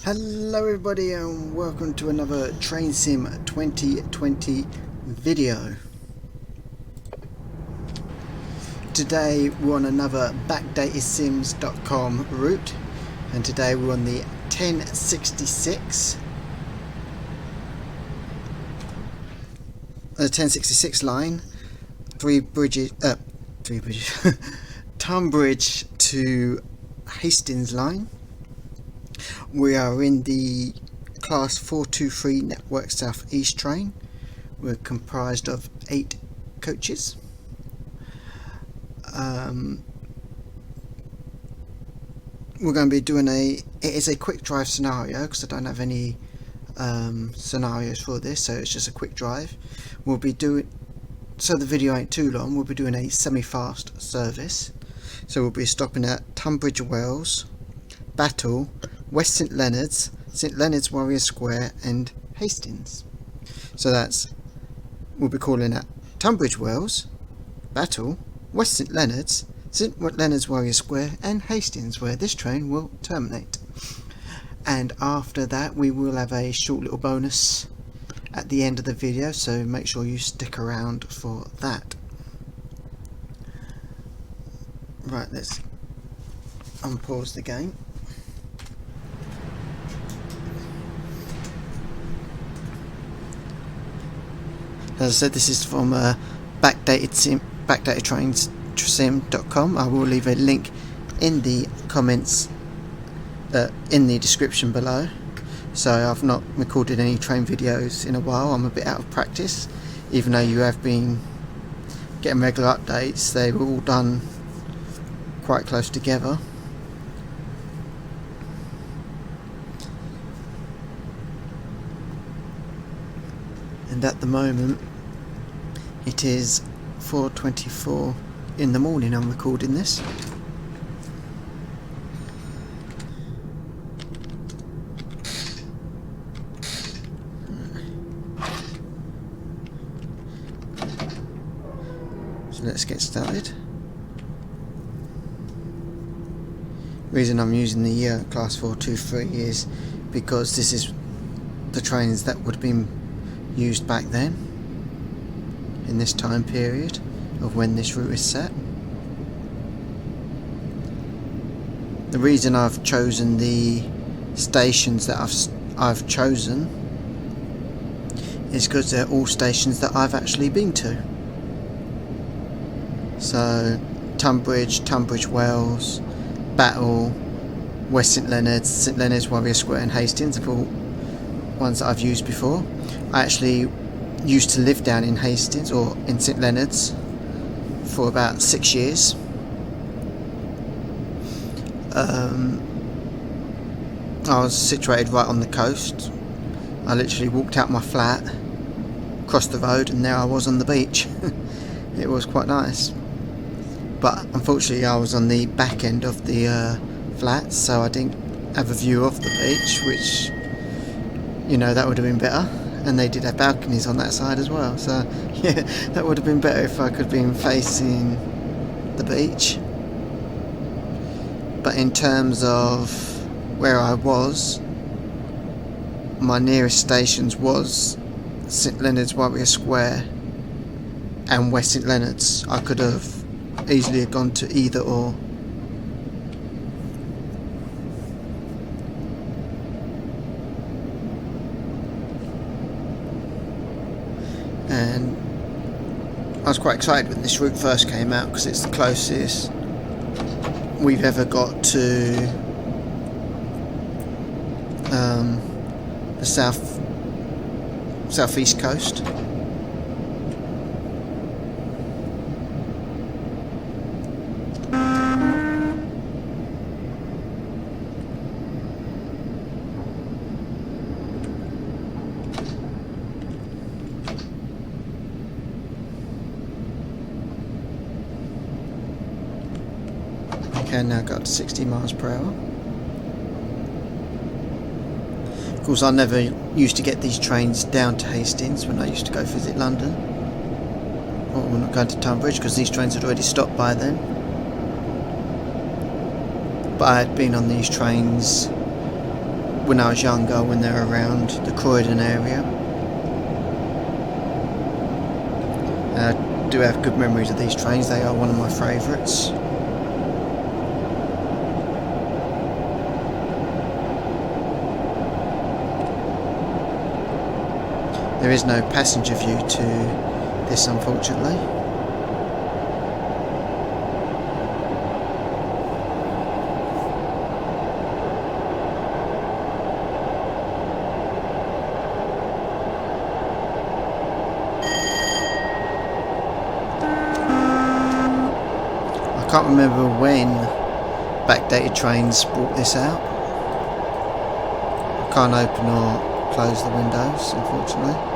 Hello everybody and welcome to another Train Sim 2020 video. Today we're on another backdatedsims.com route, and today we're on the 1066. The 1066 line, three bridges, Tonbridge to Hastings line. We are in the class 423 Network South East train. We're comprised of 8 coaches. We're going to be doing it is a quick drive scenario because I don't have any scenarios for this, so it's just a quick drive. We'll be doing, so the video ain't too long, we'll be doing a semi-fast service. So we'll be stopping at Tunbridge Wells, Battle, West St Leonard's Warrior Square and Hastings. So we'll be calling at Tunbridge Wells, Battle, West St Leonard's Warrior Square and Hastings, where this train will terminate. And after that we will have a short little bonus at the end of the video, so make sure you stick around for that. Right, let's unpause the game. As I said, this is from backdatedtrains.com. I will leave a link in the comments, in the description below. So I've not recorded any train videos in a while. I'm a bit out of practice, even though you have been getting regular updates. They were all done quite close together. And at the moment it is 4:24 in the morning. I'm recording this. So let's get started. The reason I'm using the class 423 is because this is the trains that would have been used back then, in this time period of when this route is set. The reason I've chosen the stations that I've chosen is because they're all stations that I've actually been to. So Tunbridge Wells, Battle, West St Leonard's Warrior Square and Hastings are all ones that I've used before. I actually used to live down in Hastings, or in St Leonard's, for about 6 years. I was situated right on the coast. I literally walked out my flat, crossed the road, and there I was on the beach. It was quite nice. But unfortunately I was on the back end of the flat, so I didn't have a view of the beach, which, you know, that would have been better. And they did have balconies on that side as well, so yeah, that would have been better if I could have been facing the beach. But in terms of where I was, my nearest stations was St Leonard's Warrior Square and West St Leonard's. I could have easily gone to either or. And I was quite excited when this route first came out because it's the closest we've ever got to the southeast coast. And now got to 60 miles per hour. Of course, I never used to get these trains down to Hastings when I used to go visit London. Or we're not going to Tonbridge because these trains had already stopped by then. But I had been on these trains when I was younger, when they were around the Croydon area. And I do have good memories of these trains. They are one of my favourites. There is no passenger view to this, unfortunately. I can't remember when Backdated Trains brought this out. I can't open or close the windows, unfortunately.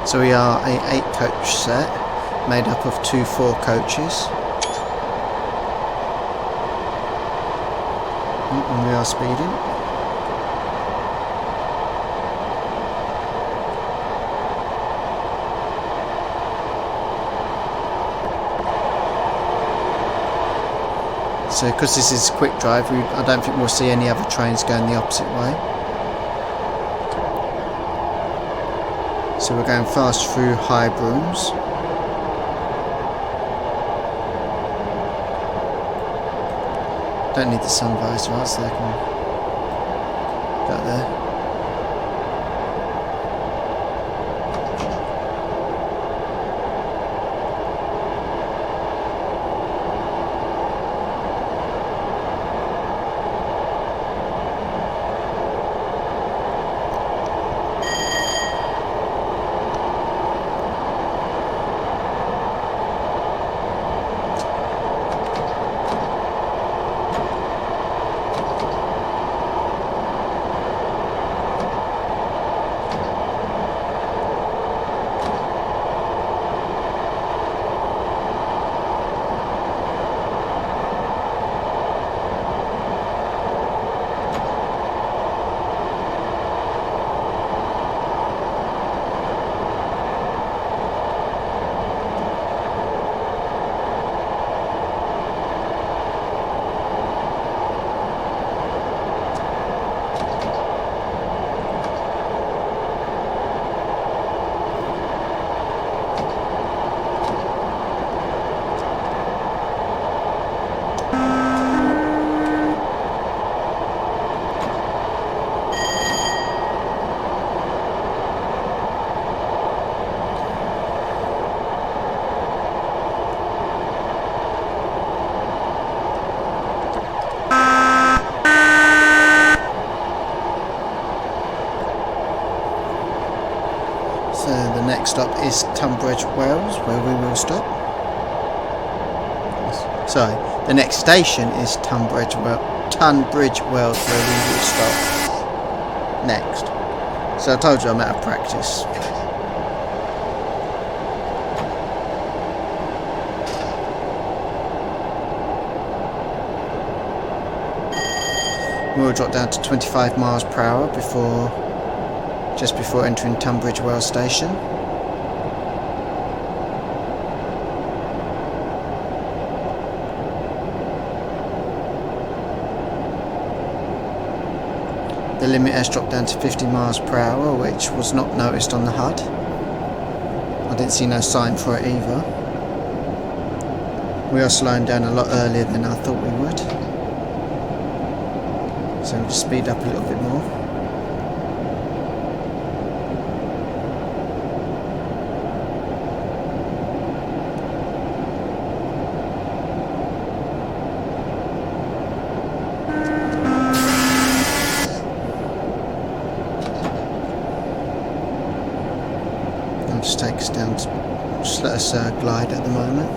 So we are a 8-coach set, made up of 2 4 coaches. And we are speeding. So because this is quick drive, I don't think we'll see any other trains going the opposite way. So we're going fast through High Brooms. Don't need the sun visor out so they can go there. So the next stop is Tonbridge, Wales, where we will stop. Sorry, the next station is Tonbridge, Wales, where we will stop next. So I told you I'm out of practice. We'll drop down to 25 miles per hour just before entering Tonbridge Wells station. The limit has dropped down to 50 miles per hour, which was not noticed on the HUD. I didn't see no sign for it either. We are slowing down a lot earlier than I thought we would. So we'll just speed up a little bit more. I'll just take us down, just let us glide at the moment.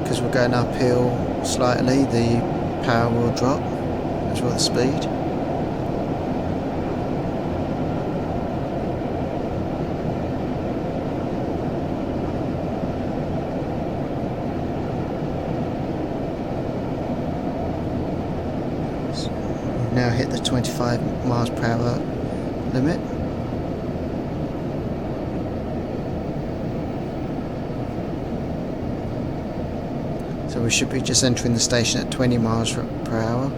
Because we're going uphill slightly, the power will drop as well as the speed. now hit the 25 miles per hour limit. So we should be just entering the station at 20 miles per hour.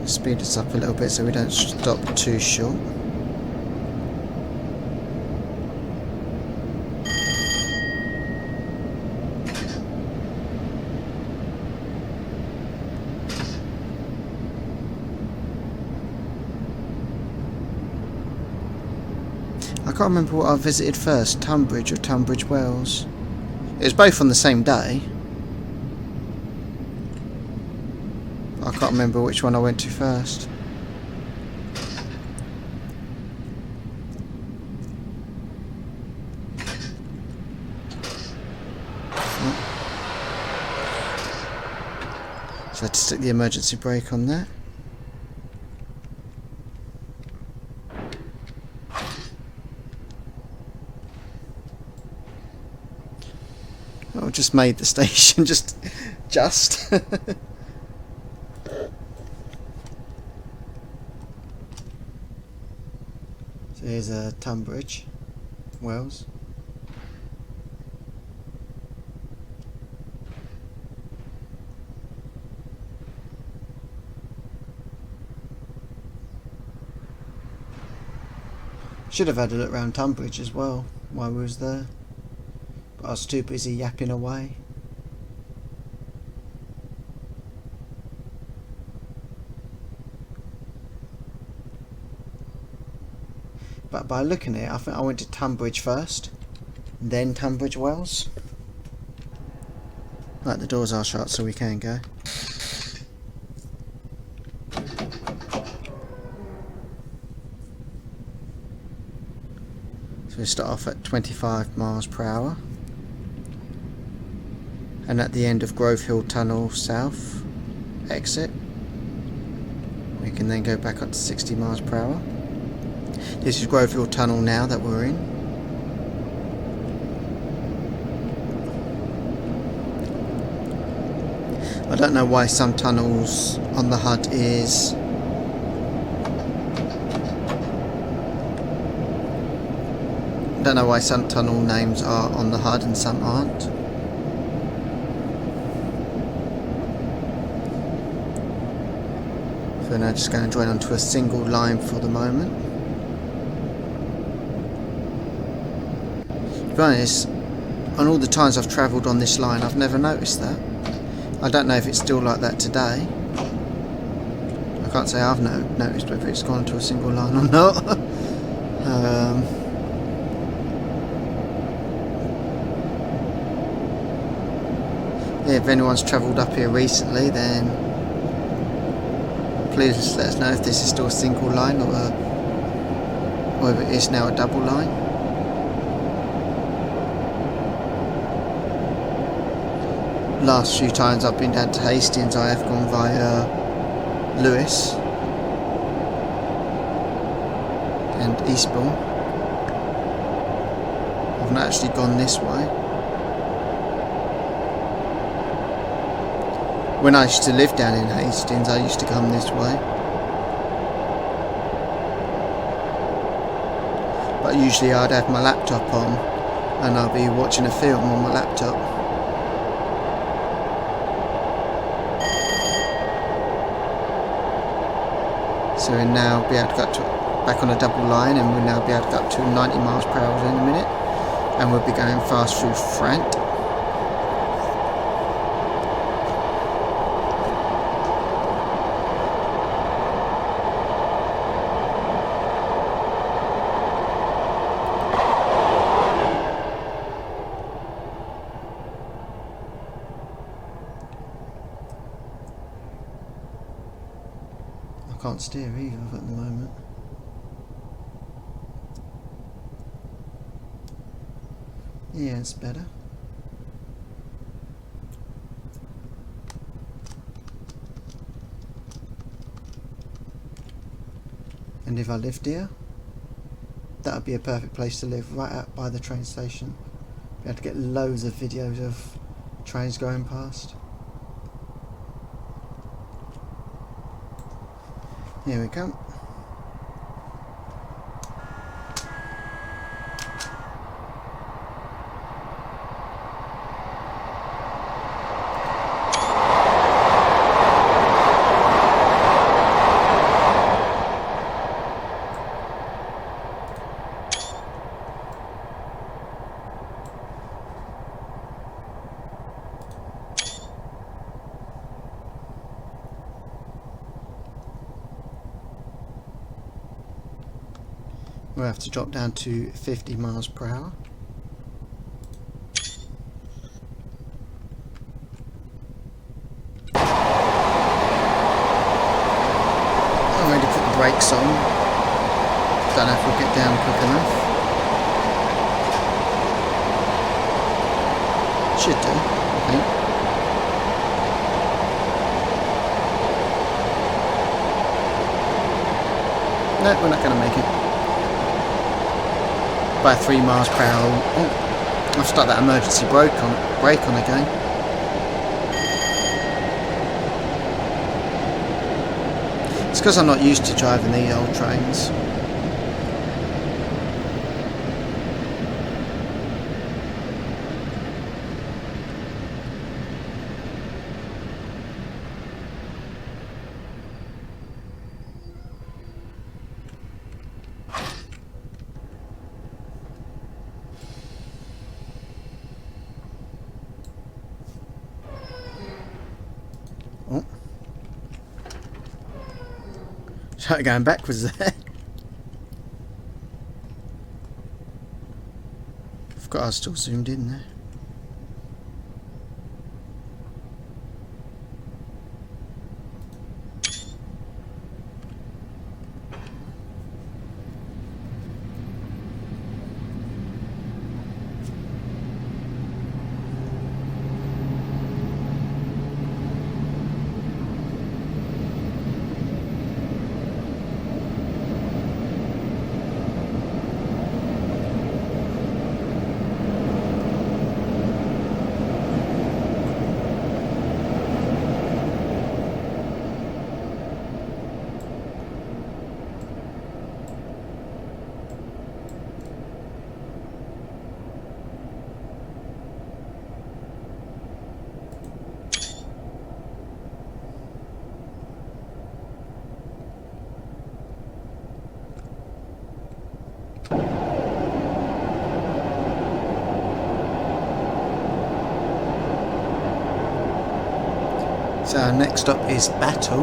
Speed us up a little bit so we don't stop too short. I can't remember what I visited first, Tonbridge or Tunbridge Wells. It was both on the same day. I can't remember which one I went to first. So I had to stick the emergency brake on that. Oh, just made the station, just. So here's Tunbridge Wells. Should have had a look around Tonbridge as well while we was there, but I was too busy yapping away. But by looking at it, I think I went to Tonbridge first, then Tunbridge Wells. Right, the doors are shut so we can go. So we start off at 25 miles per hour. And at the end of Grove Hill Tunnel South exit, we can then go back up to 60 miles per hour. This is Grove Hill Tunnel now that we're in. I don't know why some tunnels on the HUD is I don't know why some tunnel names are on the HUD and some aren't. So now just going to join onto a single line for the moment. To be honest, on all the times I've travelled on this line, I've never noticed that. I don't know if it's still like that today. I can't say I've noticed whether it's gone to a single line or not. Yeah, if anyone's travelled up here recently, then please let us know if this is still a single line or whether it is now a double line. Last few times I've been down to Hastings, I have gone via Lewis and Eastbourne. I've not actually gone this way. When I used to live down in Hastings, I used to come this way. But usually I'd have my laptop on and I'll be watching a film on my laptop. So we'll now be able to go back on a double line, and we'll now be able to go up to 90 miles per hour in a minute, and we'll be going fast through Frant. I can't steer either at the moment. Yeah, it's better. And if I lived here, that would be a perfect place to live, right out by the train station. Be able to get loads of videos of trains going past. Here we come. We'll have to drop down to 50 miles per hour. Already put the brakes on. Don't know if we'll get down quick enough. Should do, I think. No, we're not going to make it. By 3 miles per hour. Oh, I'll start that emergency brake on again. It's because I'm not used to driving the old trains. Oh. Started going backwards there. Forgot I was still zoomed in there. So next up is Battle.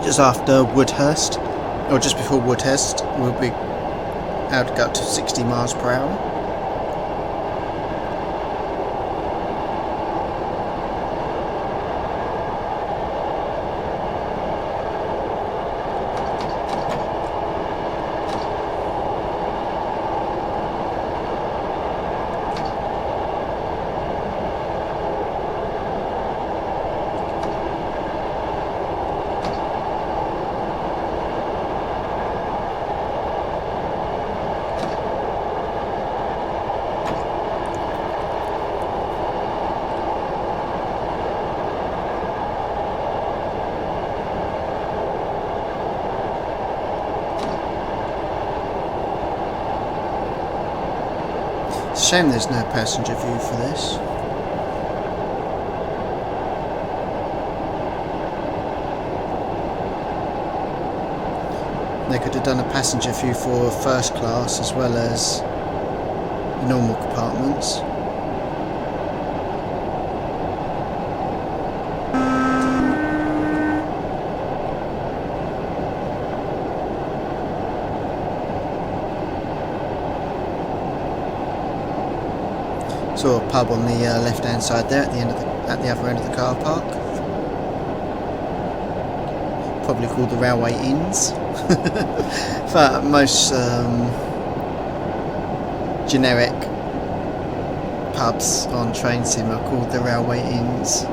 Just after Woodhurst, or just before Woodhurst, we'll be able to go up to 60 miles per hour. It's a shame there's no passenger view for this. They could have done a passenger view for first class as well as normal compartments. Saw a pub on the left-hand side there at the other end of the car park. Probably called the Railway Inns. But most generic pubs on train sim are called the Railway Inns.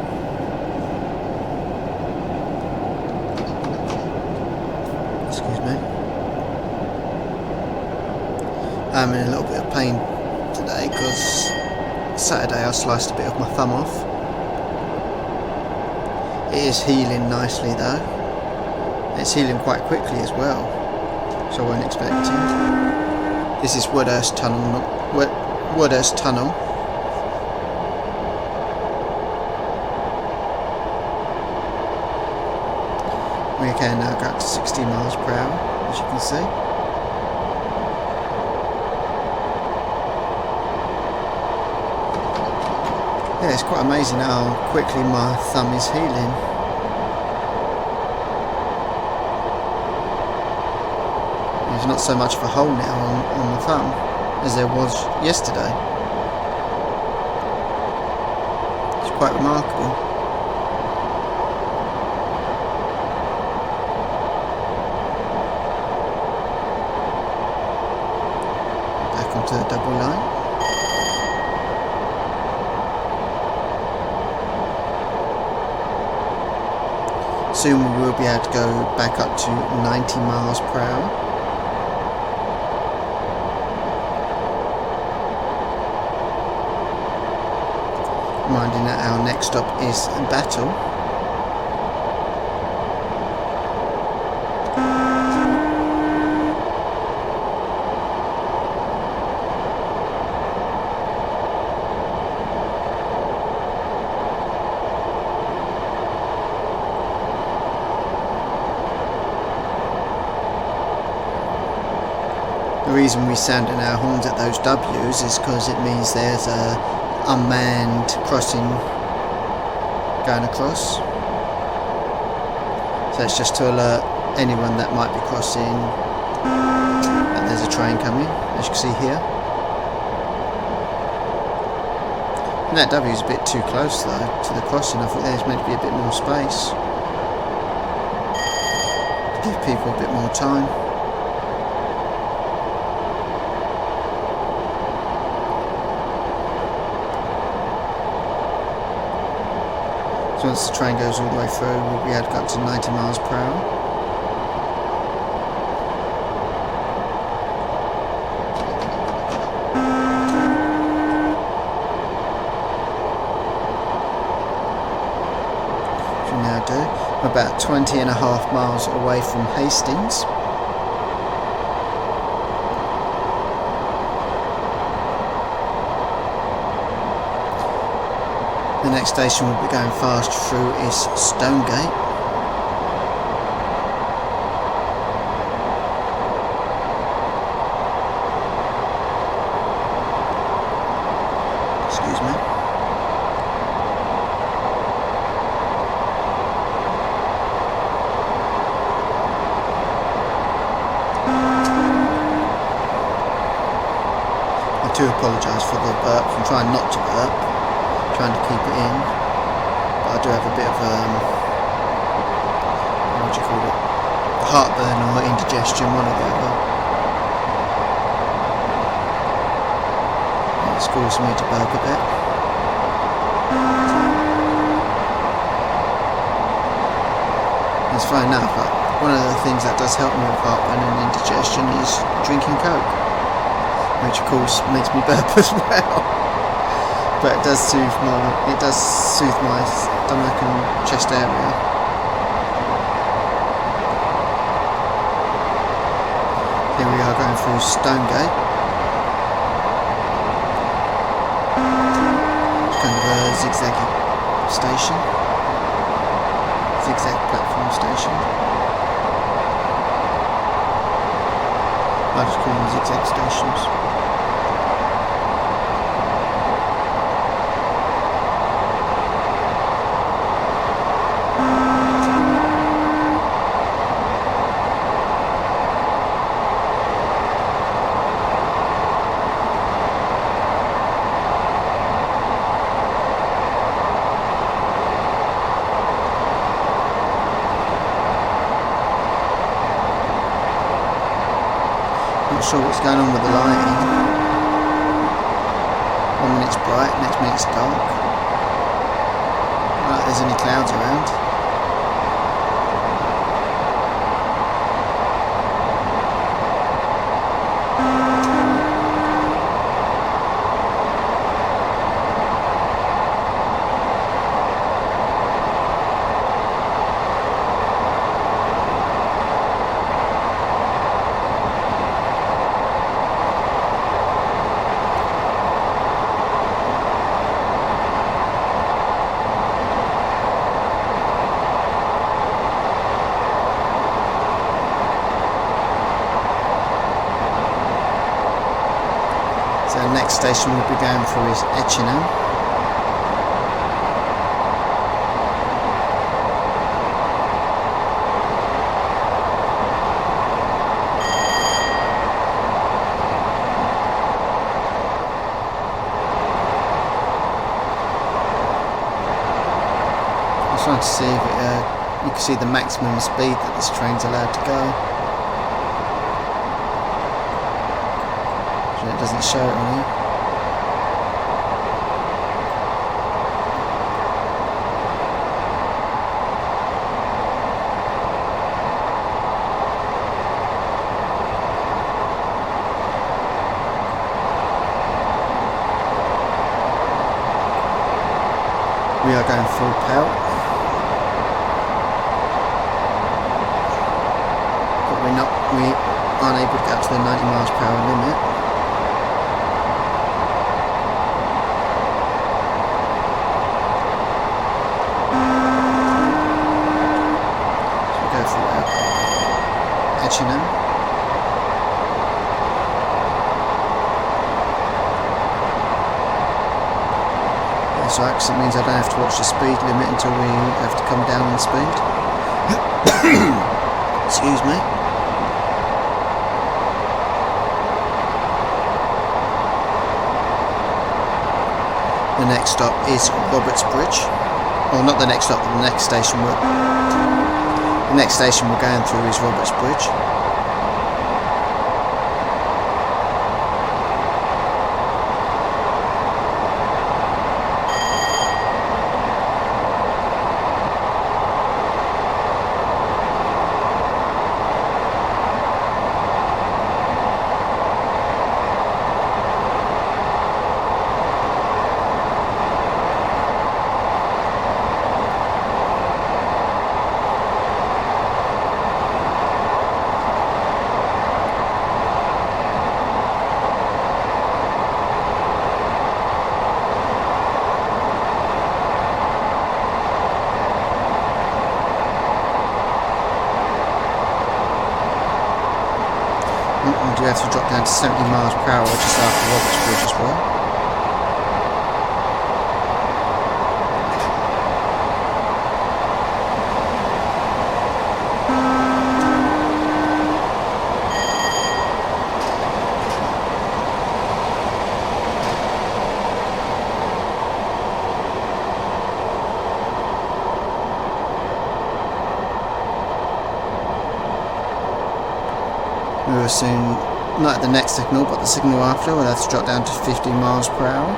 I'm in a little bit of pain today because Saturday I sliced a bit of my thumb off. It is healing nicely though. It's healing quite quickly as well, so I wasn't expecting. This is Woodhurst Tunnel. Woodhurst Tunnel. We can now go up to 60 miles per hour, as you can see. Yeah, it's quite amazing how quickly my thumb is healing. There's not so much of a hole now on the thumb as there was yesterday. It's quite remarkable. Back onto the double line. Soon we will be able to go back up to 90 miles per hour. Reminding that our next stop is Battle. The reason we sounding our horns at those W's is because it means there's a unmanned crossing going across. So it's just to alert anyone that might be crossing that there's a train coming, as you can see here. And that W is a bit too close though to the crossing. I thought there's meant to be a bit more space to give people a bit more time. So once the train goes all the way through, we'll be able to go up to 90 miles per hour. Which we now do. We're about 20.5 miles away from Hastings. The next station we'll be going fast through is Stonegate. Excuse me. I do apologise for the burp. I'm trying not to burp. Trying to keep it in, but I do have a bit of what do you call it, heartburn or indigestion, one or the other. It's causing me to burp a bit. It's fine now, but one of the things that does help me with heartburn and indigestion is drinking Coke, which of course makes me burp as well. But it does soothe my stomach and chest area. Here we are going through Stonegate. It's kind of a zigzag station. Zigzag platform station. I just call them zigzag stations. Not sure what's going on with the lighting. 1 minute's bright, next minute's dark. Not like there's any clouds around. So the next station we'll be going through is Etchingham. I'm trying to see if you can see the maximum speed that this train's allowed to go. It doesn't show it on here. We are going full pelt, but we aren't able to get up to the 90 miles per hour limit. Etchingham. That's right, because it means I don't have to watch the speed limit until we have to come down in speed. Excuse me. The next stop is Roberts Bridge. Well, not the next stop, but the next station we're going through is Roberts Bridge. We do have to drop down to 70 miles per hour just after Roberts Bridge as well. We will soon, not at the next signal, but the signal after, we'll have to drop down to 50 miles per hour.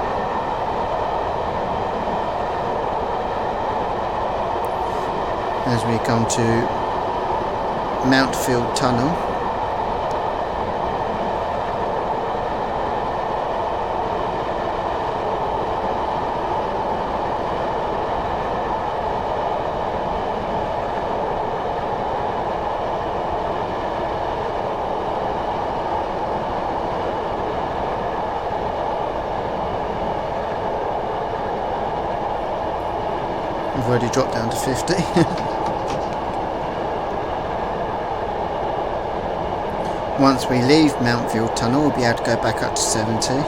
As we come to Mountfield Tunnel. We've already dropped down to 50. Once we leave Mountfield Tunnel, we'll be able to go back up to 70.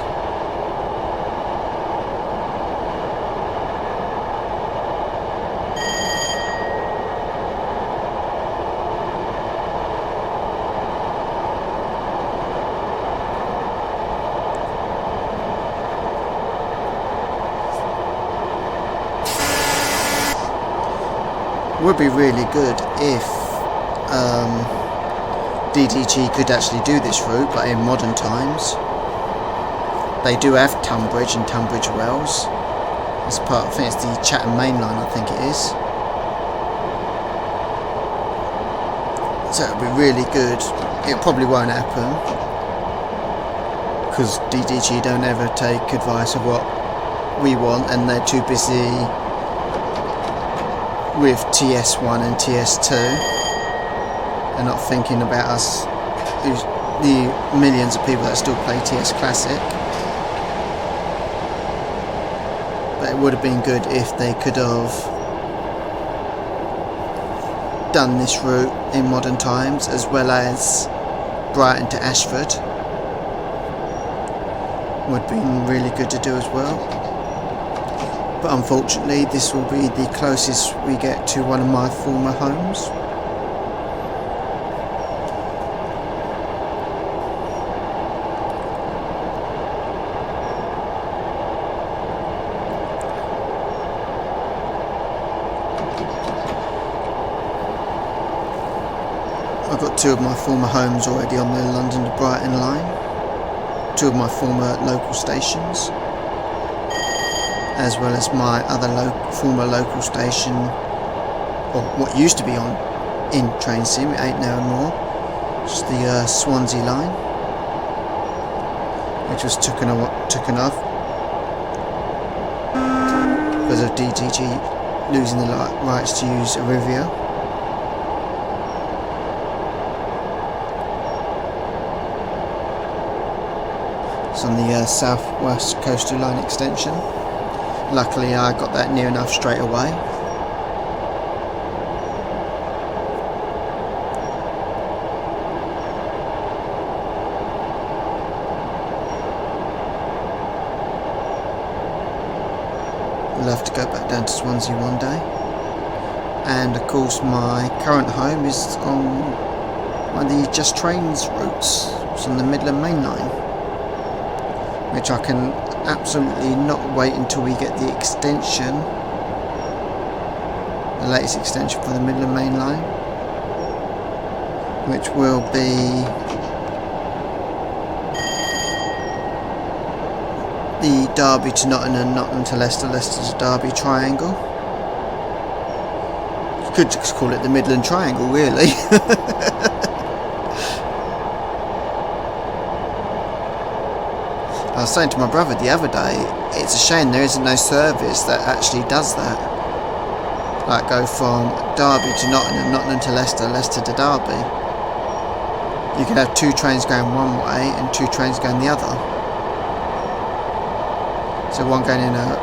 Would be really good if DDG could actually do this route, but in modern times. They do have Tonbridge and Tonbridge Wells. It's part, I think it's the Chatham Main Line, I think it is. So it would be really good. It probably won't happen, because DDG don't ever take advice of what we want, and they're too busy with TS1 and TS2. They're not thinking about us, the millions of people that still play TS Classic. But it would have been good if they could have done this route in modern times, as well as Brighton to Ashford. would have been really good to do as well. But unfortunately this will be the closest we get to one of my former homes. I've got two of my former homes already on the London to Brighton line, two of my former local stations, as well as my other former local station, or what used to be on in Train Sim. It ain't now anymore. It's the Swansea line, which was taken off because of DTG losing the rights to use Arrivia. On the southwest coastal line extension. Luckily I got that near enough straight away. We'll have to go back down to Swansea one day. And of course my current home is on one of the Just Trains routes. It's on the Midland Main Line, which I can absolutely not wait until we get the extension, the latest extension for the Midland Main Line, which will be the Derby to Nottingham, Nottingham to Leicester, Leicester to Derby triangle. You could just call it the Midland Triangle, really. I was saying to my brother the other day, it's a shame there isn't no service that actually does that. Like go from Derby to Nottingham, Nottingham to Leicester, Leicester to Derby. You could have two trains going one way and two trains going the other. So one going in well,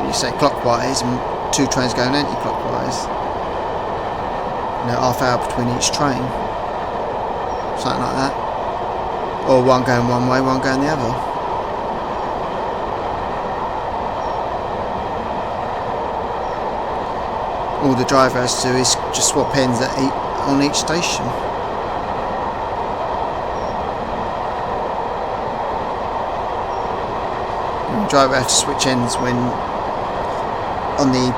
you say clockwise, and two trains going anti-clockwise. You know, half hour between each train. Something like that. Or one going one way, one going the other. All the driver has to do is just swap ends on each station. And the driver has to switch ends when on the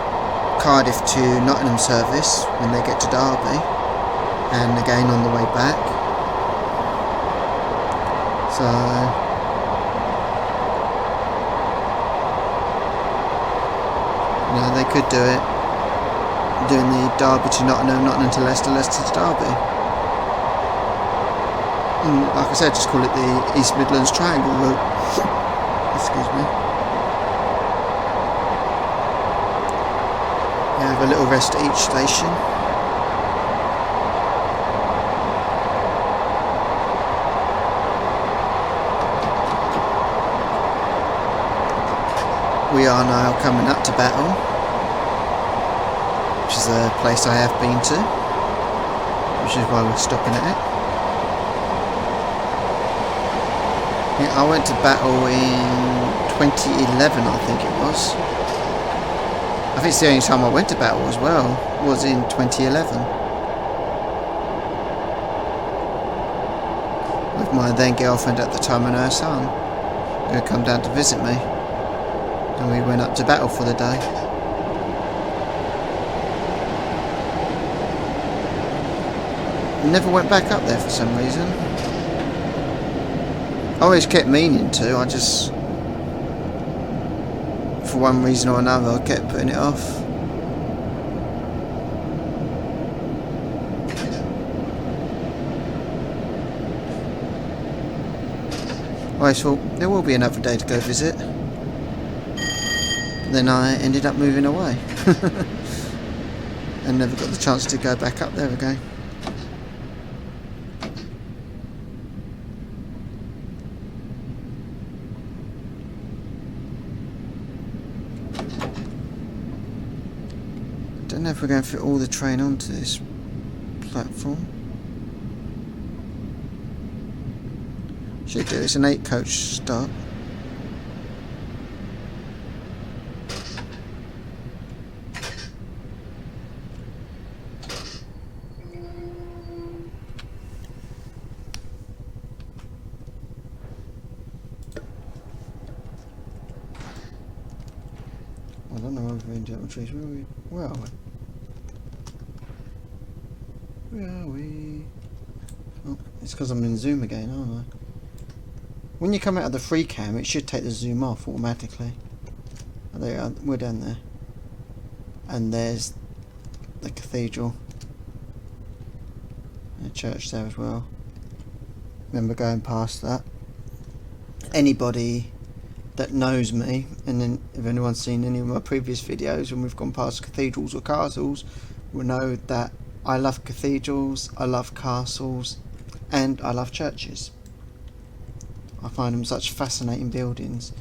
Cardiff to Nottingham service when they get to Derby, and again on the way back. So you know, they could do it, doing the Derby to Nottingham, Nottingham to Leicester, Leicester to Derby. And like I said, just call it the East Midlands Triangle route. Excuse me. You have a little rest at each station. We are now coming up to Battle, which is a place I have been to, which is why we're stopping at it. Yeah, I went to Battle in 2011, I think it was. I think it's the only time I went to Battle as well, was in 2011. With my then girlfriend at the time and her son, who had come down to visit me. And we went up to Battle for the day. Never went back up there for some reason. I always kept meaning to, I just, for one reason or another, I kept putting it off. I always thought there will be another day to go visit. Then I ended up moving away and never got the chance to go back up there again. Don't know if we're going to fit all the train onto this platform. Should do. It's an 8-coach stop. I don't know if we're in German trees. Where are we? Where are we? Oh, it's because I'm in zoom again, aren't I? When you come out of the free cam, it should take the zoom off automatically. Oh, there you are. We're down there. And there's the cathedral. And a church there as well. Remember going past that. Anybody that knows me, and then if anyone's seen any of my previous videos when we've gone past cathedrals or castles, will know that I love cathedrals, I love castles, and I love churches. I find them such fascinating buildings,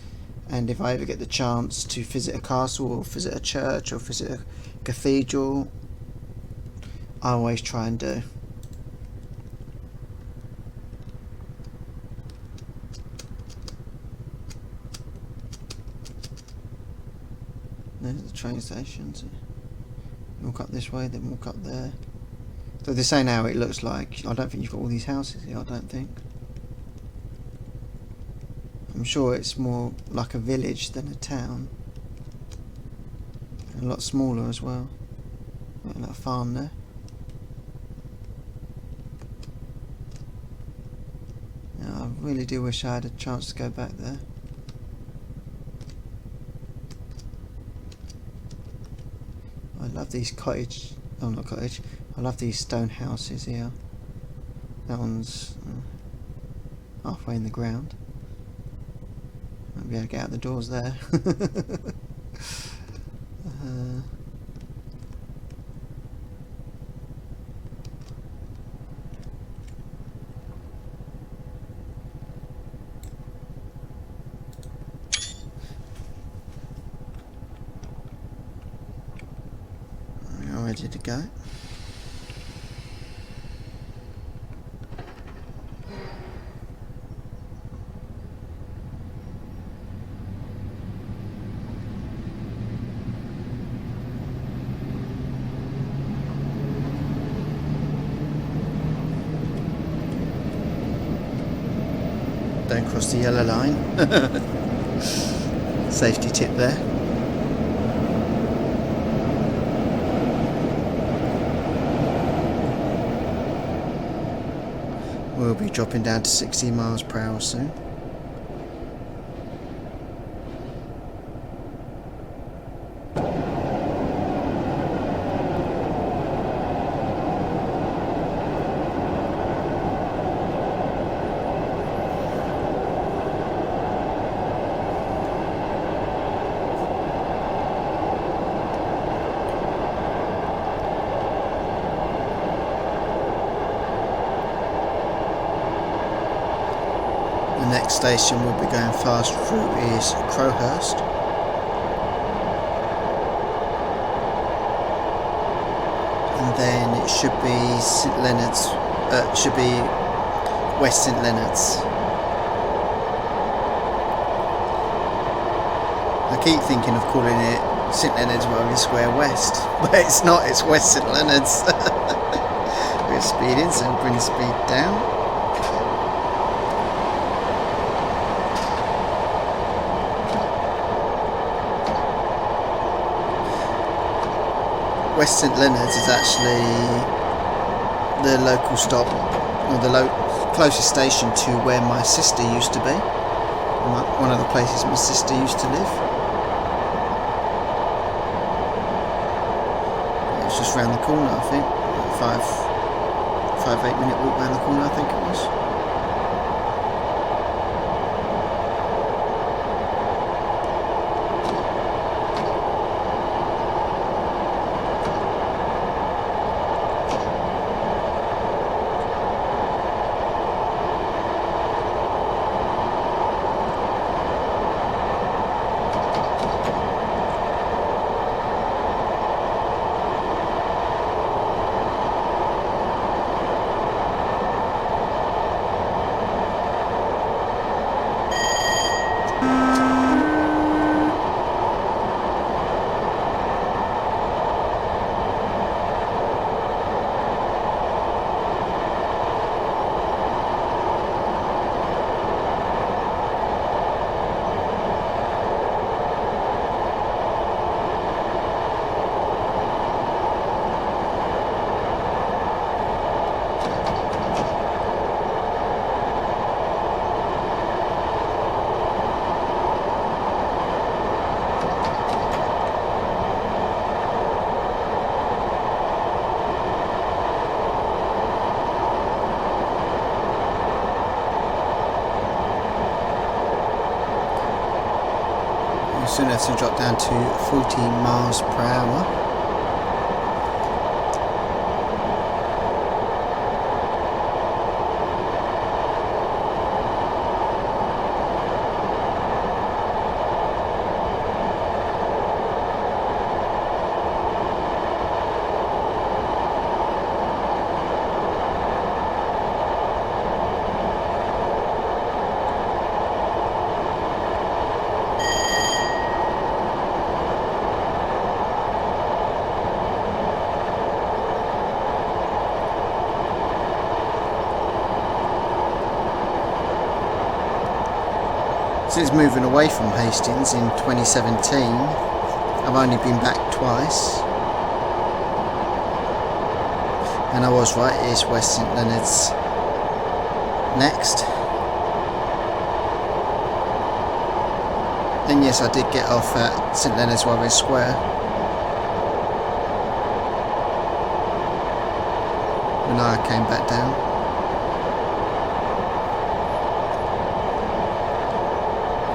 and if I ever get the chance to visit a castle or visit a church or visit a cathedral, I always try and do. There's the train stations. Walk up this way, then walk up there. So they're saying how it looks like. I don't think you've got all these houses here, I don't think. I'm sure it's more like a village than a town. And a lot smaller as well. Got a little farm there. Now, I really do wish I had a chance to go back there. I love these cottage, oh not cottage, I love these stone houses here. That one's halfway in the ground. Might be able to get out the doors there. Ready to go. Don't cross the yellow line. Safety tip there. We'll be dropping down to 60 miles per hour soon. The next station we'll be going fast through is Crowhurst. And then it should be St Leonard's, should be West St Leonard's. I keep thinking of calling it St Leonard's Woolwich Square West, but it's not, it's West St Leonard's. We're speeding, so bring the speed down. West St Leonard's is actually the local stop, or the closest station to where my sister used to be. One of the places my sister used to live. It was just round the corner, I think. 5-8 minute walk round the corner, I think it was. soon as to drop down to 40 miles per hour. Since moving away from Hastings in 2017, I've only been back twice. And I was right, it's West St Leonard's next. And yes, I did get off at St Leonard's Warrior Square. When I came back down.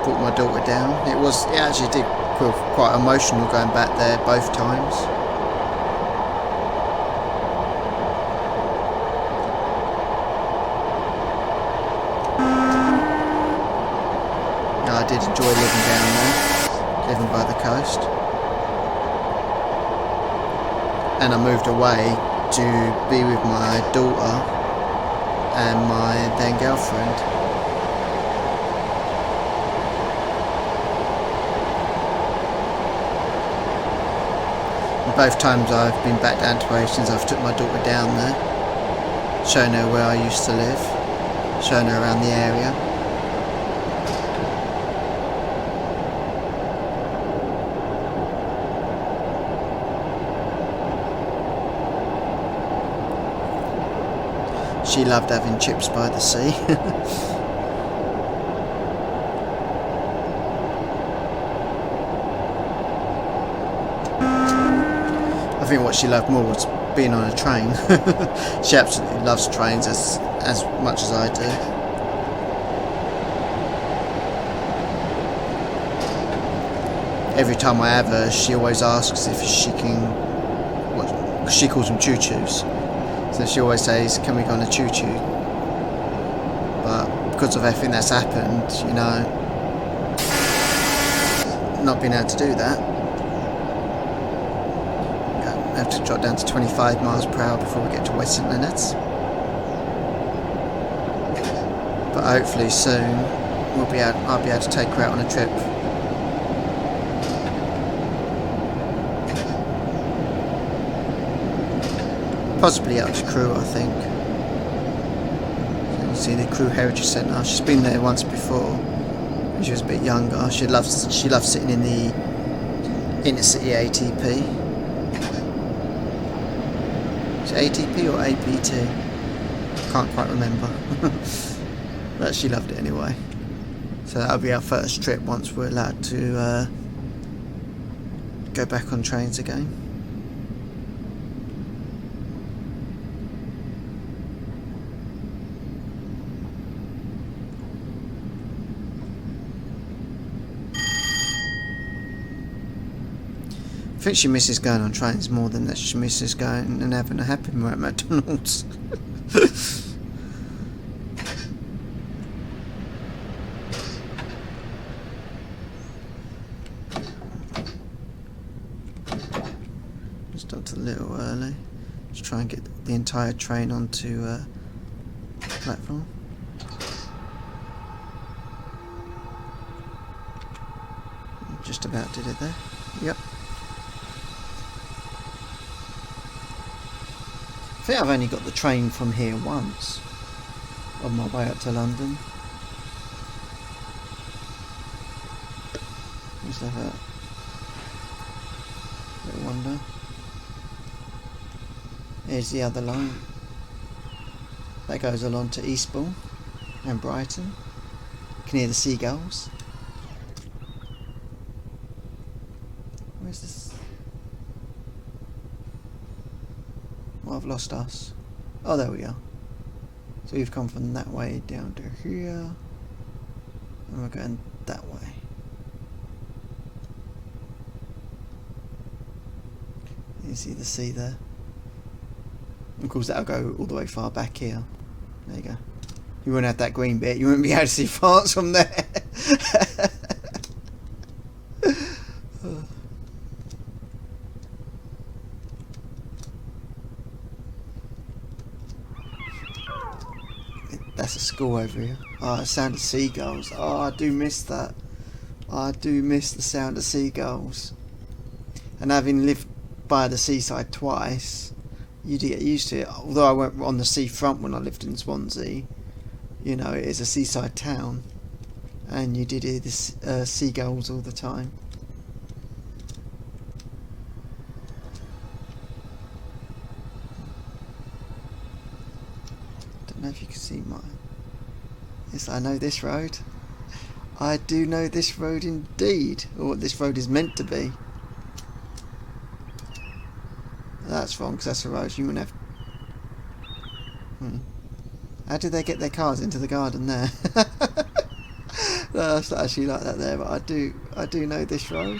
Brought my daughter down. It actually did feel quite emotional going back there both times. Yeah, I did enjoy living down there, living by the coast. And I moved away to be with my daughter and my then girlfriend. Both times I've been back down to Hastings, I've took my daughter down there, showing her where I used to live, showing her around the area. She loved having chips by the sea. I think what she loved more was being on a train. She absolutely loves trains as much as I do. Every time I have her, she always asks if she can, what she calls them choo-choos. So she always says, can we go on a choo-choo? But because of everything that's happened, you know, not being able to do that, I have to drop down to 25 miles per hour before we get to West St Leonard's. But hopefully soon I'll be able to take her out on a trip. Possibly out to Crewe, I think. So you can see the Crewe Heritage Centre. She's been there once before when she was a bit younger. She loves sitting in the Intercity ATP. ATP or APT? Can't quite remember. But she loved it anyway. So that'll be our first trip once we're allowed to go back on trains again. I think she misses going on trains more than that she misses going and having a Happy Meal at McDonald's. Just up a little early. Just try and get the entire train onto the platform. Just about did it there. Yep. I think I've only got the train from here once on my way up to London. Let's have a little wonder. Here's the other line. That goes along to Eastbourne and Brighton. You can hear the seagulls. Where's this? Well, I've lost us. Oh, there we are. So we've come from that way down to here. And we're going that way. You see the sea there. Of course, that'll go all the way far back here. There you go. You wouldn't have that green bit. You wouldn't be able to see France from there. That's a school over here. Oh, the sound of seagulls. Oh, I do miss that. I do miss the sound of seagulls. And having lived by the seaside twice, you do get used to it. Although I went on the seafront when I lived in Swansea, you know, it is a seaside town, and you did hear the seagulls all the time. Don't know if you can see mine. Yes, I know this road. I do know this road indeed, or what this road is meant to be. That's wrong, because that's a road you wouldn't have. How did they get their cars into the garden there? No, that's not actually like that there, but I do know this road.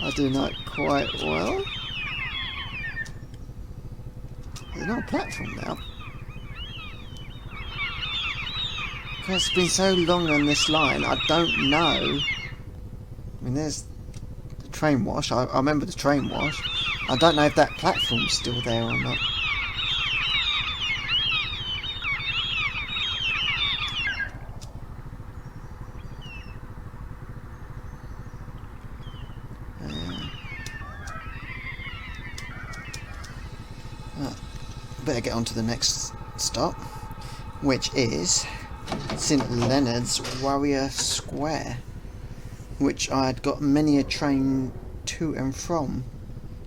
I do know it quite well. There's no platform now. Because it's been so long on this line, I don't know. I mean, there's the train wash. I remember the train wash. I don't know if that platform's still there or not. Better get on to the next stop, which is St Leonard's Warrior Square, which I'd got many a train to and from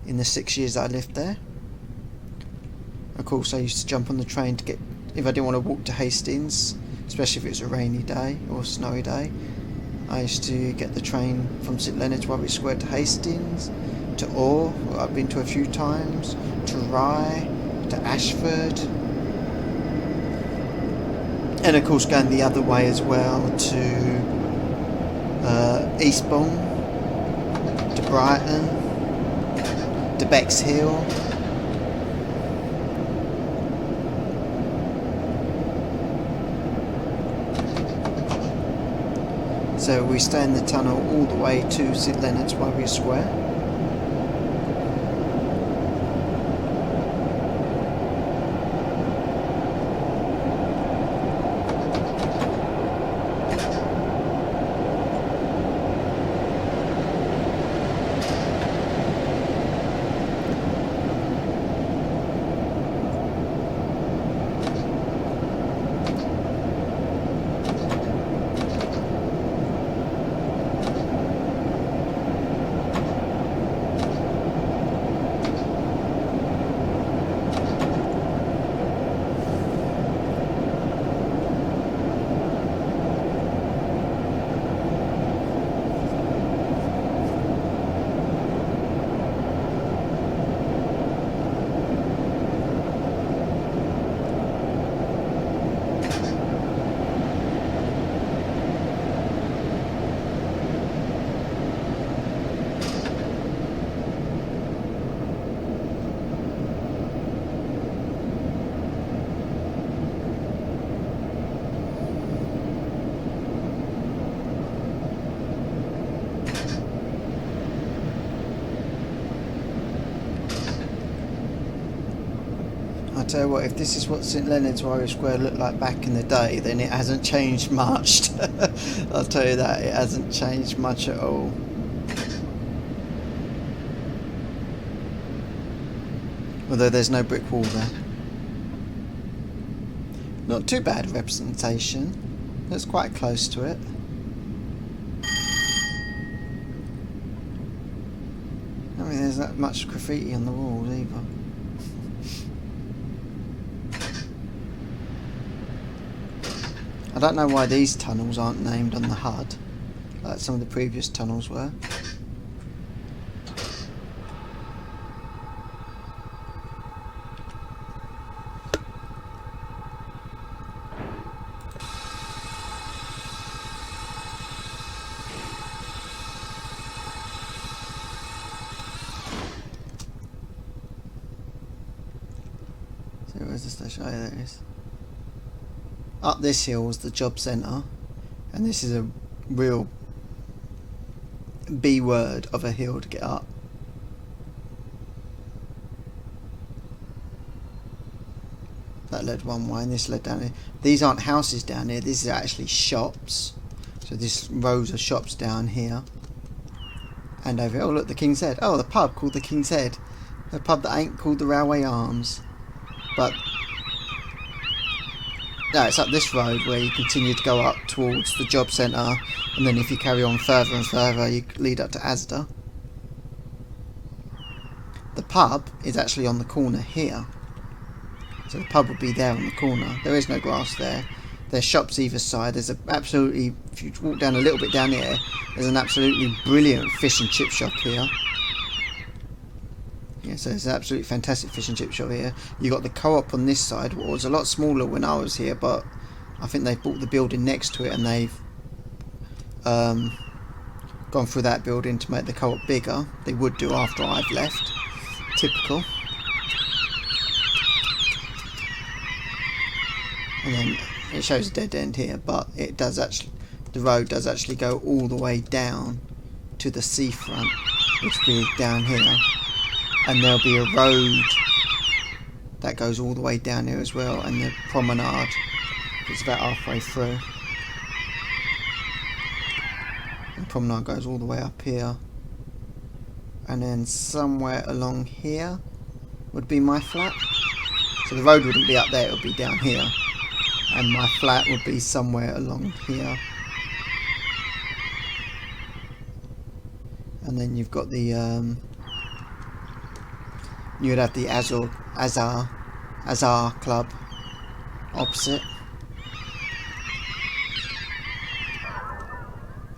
in the 6 years I lived there. Of course, I used to jump on the train to get, if I didn't want to walk to Hastings, especially if it was a rainy day or a snowy day, I used to get the train from St Leonard's Warwick Square to Hastings, to Orr, where I've been to a few times, to Rye, to Ashford, and of course going the other way as well to Eastbourne, to Brighton, to Bexhill. So we stay in the tunnel all the way to St Leonard's Warrior Square. I tell you what, if this is what St Leonard's Warrior Square looked like back in the day, then it hasn't changed much. I'll tell you that, it hasn't changed much at all. Although there's no brick wall there. Not too bad representation. That's quite close to it. I mean, there's not much graffiti on the walls either. I don't know why these tunnels aren't named on the HUD, like some of the previous tunnels were. show you this. Up this hill was the job centre, and this is a real B word of a hill to get up. That led one way and this led down here. These aren't houses down here, these are actually shops. So this rows of shops down here. And over here, oh look, the King's Head. Oh, the pub called the King's Head. A pub that ain't called the Railway Arms. But no, it's up this road where you continue to go up towards the job centre, and then if you carry on further and further you lead up to Asda. The pub is actually on the corner here. So the pub would be there on the corner. There is no grass there. There's shops either side. There's a absolutely, if you walk down a little bit down here, there's an absolutely brilliant fish and chip shop here. Yeah, so it's an absolutely fantastic fish and chip shop here. You got the co-op on this side, which was a lot smaller when I was here, but I think they've bought the building next to it and they've gone through that building to make the co-op bigger. They would do after I've left. Typical. And then it shows a dead end here, but it does actually, the road does actually go all the way down to the seafront, which will be down here. And there'll be a road that goes all the way down here as well, and the promenade is about halfway through. The promenade goes all the way up here, and then somewhere along here would be my flat. So the road wouldn't be up there, it would be down here, and my flat would be somewhere along here. And then you've got the you would have the Azar Club opposite.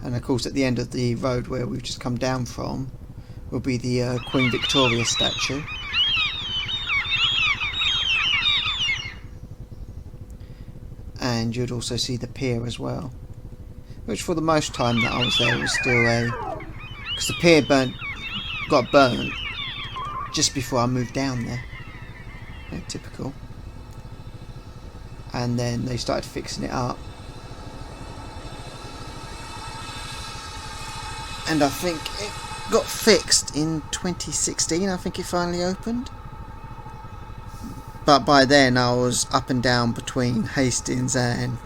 And of course at the end of the road where we've just come down from will be the Queen Victoria statue. And you'd also see the pier as well, which for the most time that I was there was still because the pier got burnt just before I moved down there. Yeah, typical. And then they started fixing it up, and I think it got fixed in 2016. I think it finally opened, but by then I was up and down between Hastings and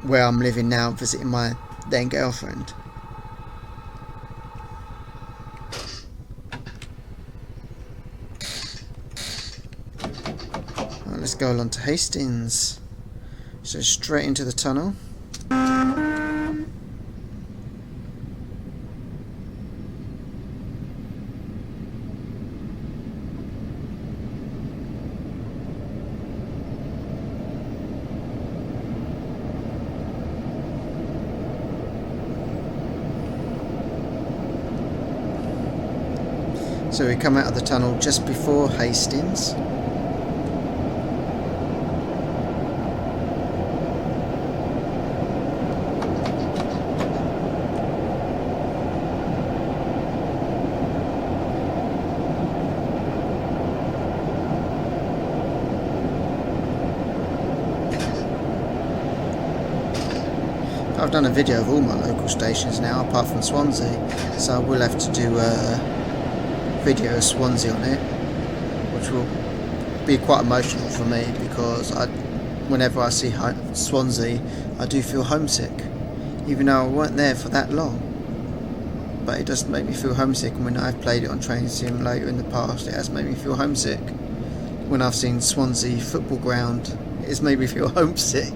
where I'm living now, visiting my then girlfriend. Let's go along to Hastings. So straight into the tunnel. So we come out of the tunnel just before Hastings. I've done a video of all my local stations now, apart from Swansea, so I will have to do a video of Swansea on it, which will be quite emotional for me because whenever I see Swansea, I do feel homesick, even though I weren't there for that long. But it does make me feel homesick, and when I've played it on Train Simulator in the past, it has made me feel homesick. When I've seen Swansea football ground, it has made me feel homesick.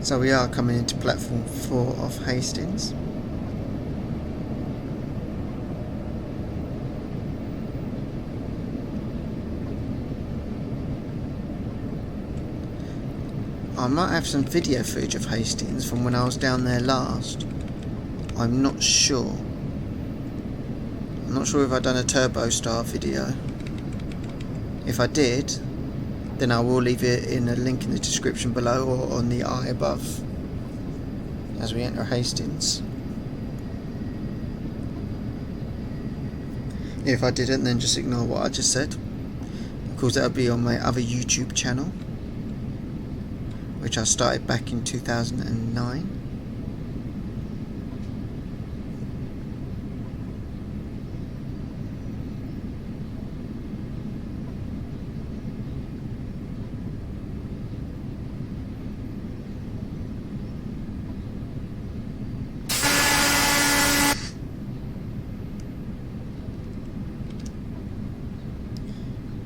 So we are coming into platform 4 of Hastings. I might have some video footage of Hastings from when I was down there last. I'm not sure. I'm not sure if I've done a Turbo Star video. If I did, then I will leave it in a link in the description below or on the eye above. as we enter Hastings. If I didn't, then just ignore what I just said. Of course, that'll be on my other YouTube channel, which I started back in 2009.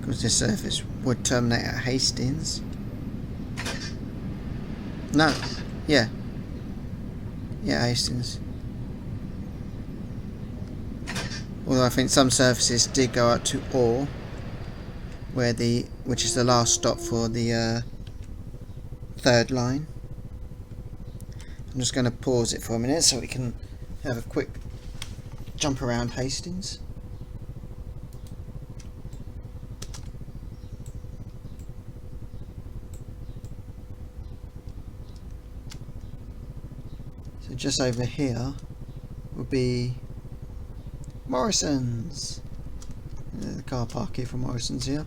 Because this service would terminate at Hastings. No, yeah, Hastings. Although I think some services did go out to Orr, which is the last stop for the third line. I'm just going to pause it for a minute so we can have a quick jump around Hastings. So just over here will be Morrison's. The car park here for Morrison's here.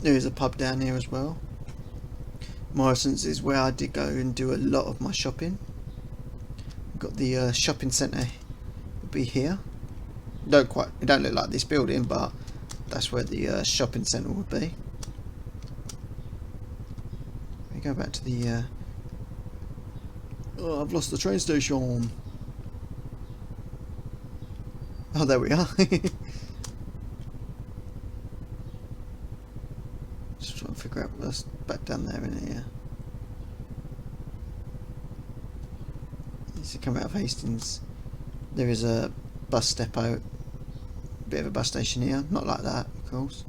There is a pub down here as well. Morrison's is where I did go and do a lot of my shopping. We've got the shopping centre will be here. It don't look like this building, but that's where the shopping centre would be. We go back to the oh, I've lost the train station. Oh, there we are. Just trying to figure out what's back down there in here. As you come out of Hastings, there is a bus depot, bit of a bus station here. Not like that, of course.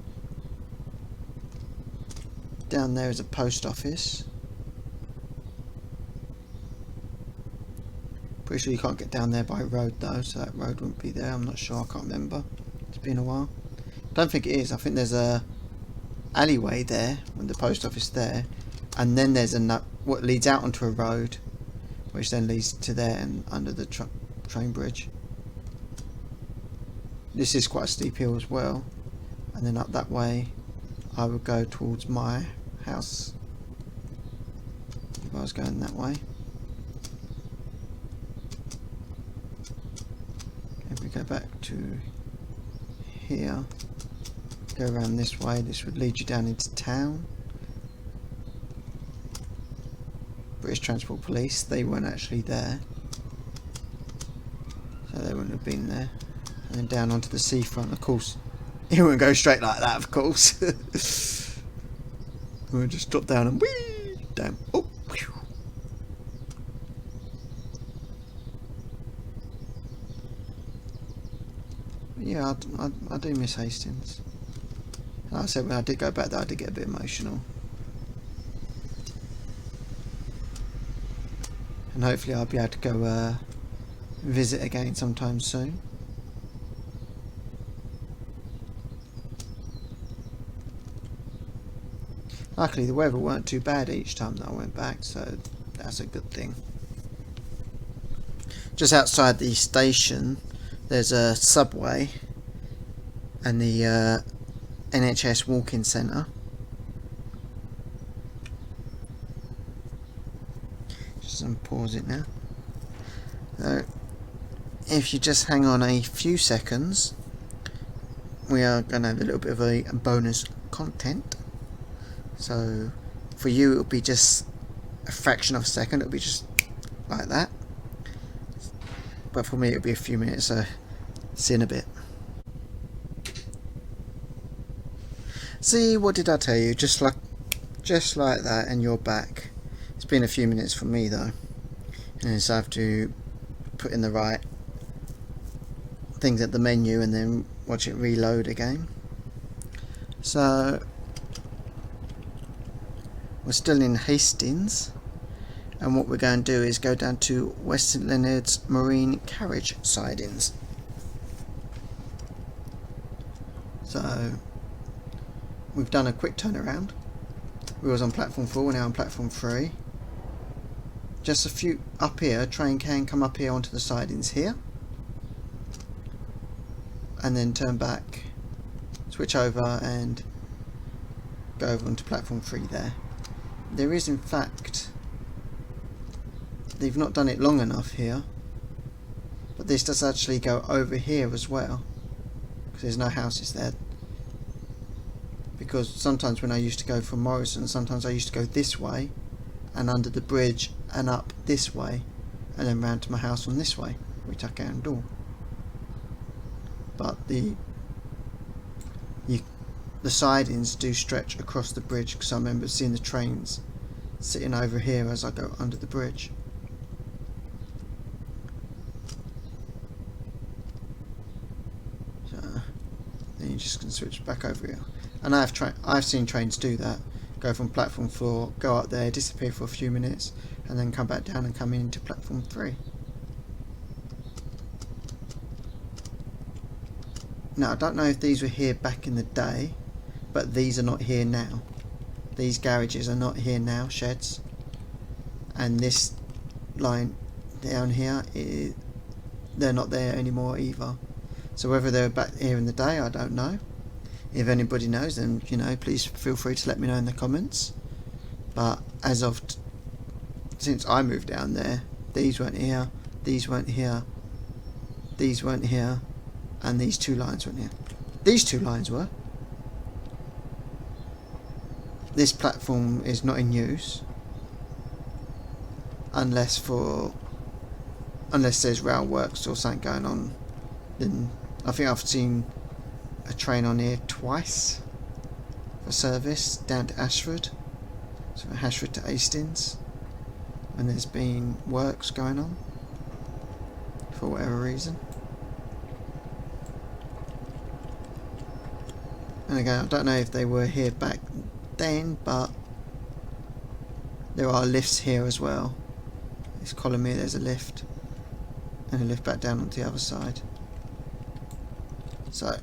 Down there is a post office. Pretty sure you can't get down there by road though, so that road wouldn't be there. I'm not sure, I can't remember. It's been a while. Don't think it is. I think there's a alleyway there with the post office there, and then there's what leads out onto a road, which then leads to there and under the train bridge. This is quite a steep hill as well, and then up that way I would go towards my house if I was going that way. If we go back to here, go around this way, this would lead you down into town. British Transport Police, they weren't actually there, so they wouldn't have been there. And then down onto the seafront, of course. It wouldn't go straight like that, of course. We'll just drop down and whee down. Oh, whew. Yeah, I do miss Hastings. Like I said, when I did go back there, I did get a bit emotional. And hopefully I'll be able to go visit again sometime soon. Luckily the weather weren't too bad each time that I went back, so that's a good thing. Just outside the station there's a subway and the NHS walk-in centre. Just unpause it now. So if you just hang on a few seconds, we are going to have a little bit of a bonus content. So for you it'll be just a fraction of a second, it'll be just like that. But for me it'll be a few minutes, so see you in a bit. See, what did I tell you? Just like that, and you're back. It's been a few minutes for me though, and so I have to put in the right things at the menu and then watch it reload again. So we're still in Hastings, and what we're going to do is go down to West St Leonard's Marine Carriage sidings. So we've done a quick turnaround. We was on platform 4, we're now on platform 3. just a few up here. A train can come up here onto the sidings here, and then turn back, switch over, and go over onto platform 3 there. There is, in fact, they've not done it long enough here, but this does actually go over here as well, because there's no houses there. Because sometimes when I used to go from Morrison, sometimes I used to go this way and under the bridge and up this way, and then round to my house on this way, which I can do. But the sidings do stretch across the bridge, because I remember seeing the trains sitting over here as I go under the bridge. So then you just can switch back over here. And I've seen trains do that. Go from platform 4, go up there, disappear for a few minutes, and then come back down and come into platform 3. Now, I don't know if these were here back in the day, but these are not here now. These garages are not here now, sheds. And this line down here, they're not there anymore either. So whether they were back here in the day, I don't know. If anybody knows, then, you know, please feel free to let me know in the comments. But as of since I moved down there, these weren't here, these weren't here, these weren't here, and these 2 lines weren't here. These 2 lines were. This platform is not in use unless there's rail works or something going on. Then I think I've seen a train on here twice for service down to Ashford, so from Ashford to Hastings, when there's been works going on for whatever reason. And again, I don't know if they were here back then, but there are lifts here as well. This column here, there's a lift, and a lift back down onto the other side. So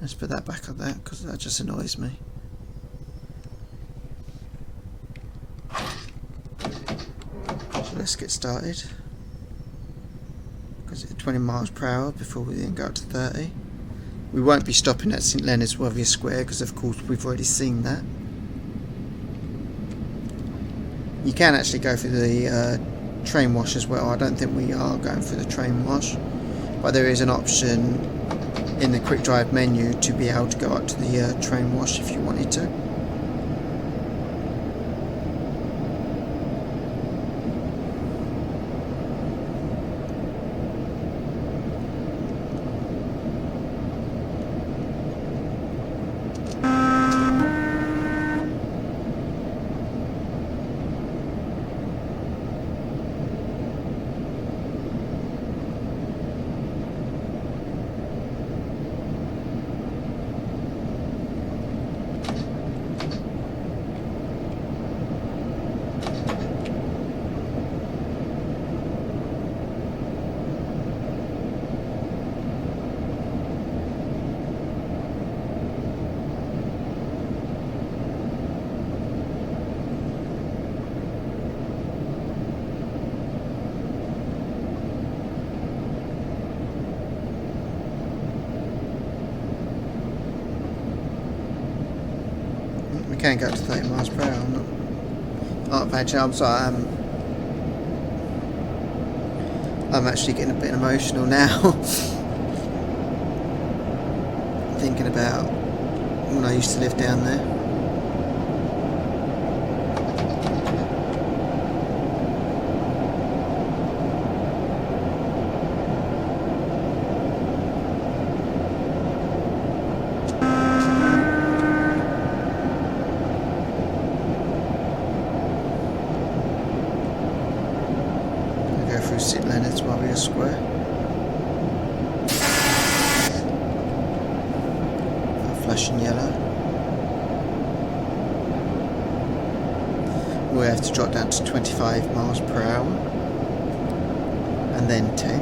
let's put that back up there, because that just annoys me. So let's get started. Because it's 20 miles per hour before we then go up to 30. We won't be stopping at St Leonard's Wotherby Square, because of course we've already seen that. You can actually go through the train wash as well. I don't think we are going through the train wash, but there is an option in the quick drive menu to be able to go up to the train wash if you wanted to. We can go up to 30 miles per hour. Actually, I'm sorry. I'm actually getting a bit emotional now. Thinking about when I used to live down there. St Leonard's Wotherby Square. Flashing yellow. We have to drop down to 25 miles per hour and then 10.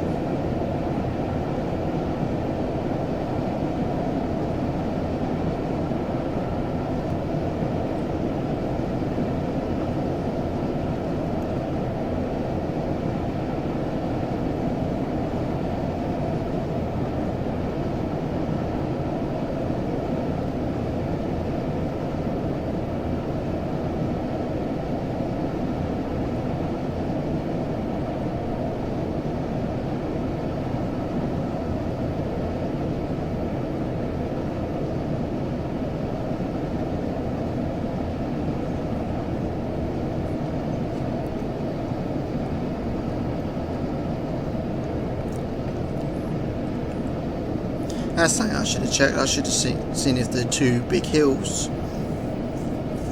That's something I should have checked. I should have seen if the two big hills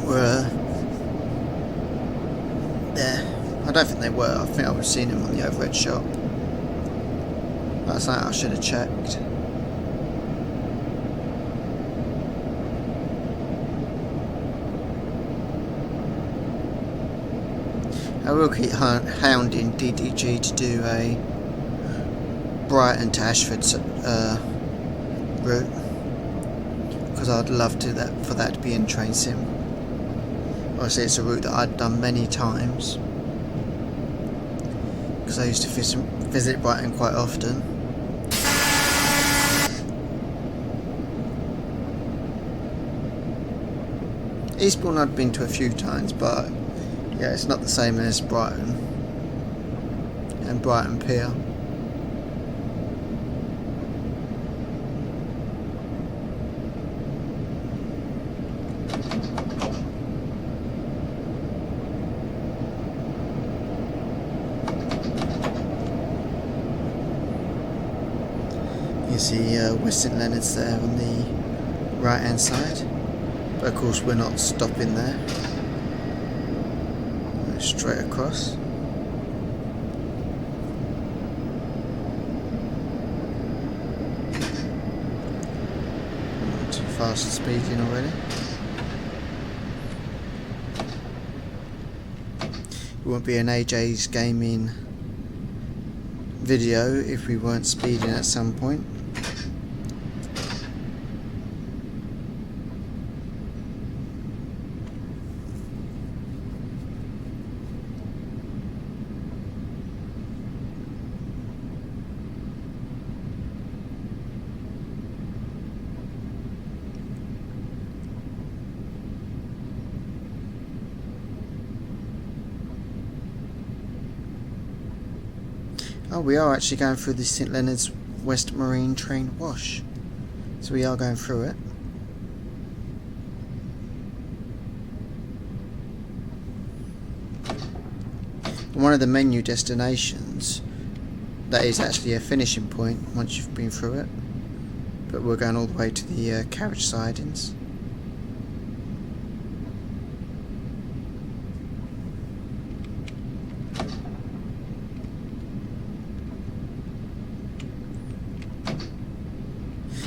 were there. I don't think they were. I think I would have seen them on the overhead shot. That's something I should have checked. I will keep hounding DDG to do a Brighton to Ashford route, because I'd love to for that to be in train sim. Obviously it's a route that I'd done many times, because I used to visit Brighton quite often. Eastbourne I'd been to a few times, but yeah, it's not the same as Brighton and Brighton Pier. You see West St Leonard's there on the right hand side, but of course we're not stopping there. We're straight across. Not too fast and speeding already. It wouldn't be an AJ's Gaming video if we weren't speeding at some point. Oh, we are actually going through the St Leonard's West Marine train wash. So we are going through it. One of the menu destinations, that is actually a finishing point once you've been through it. But we're going all the way to the carriage sidings.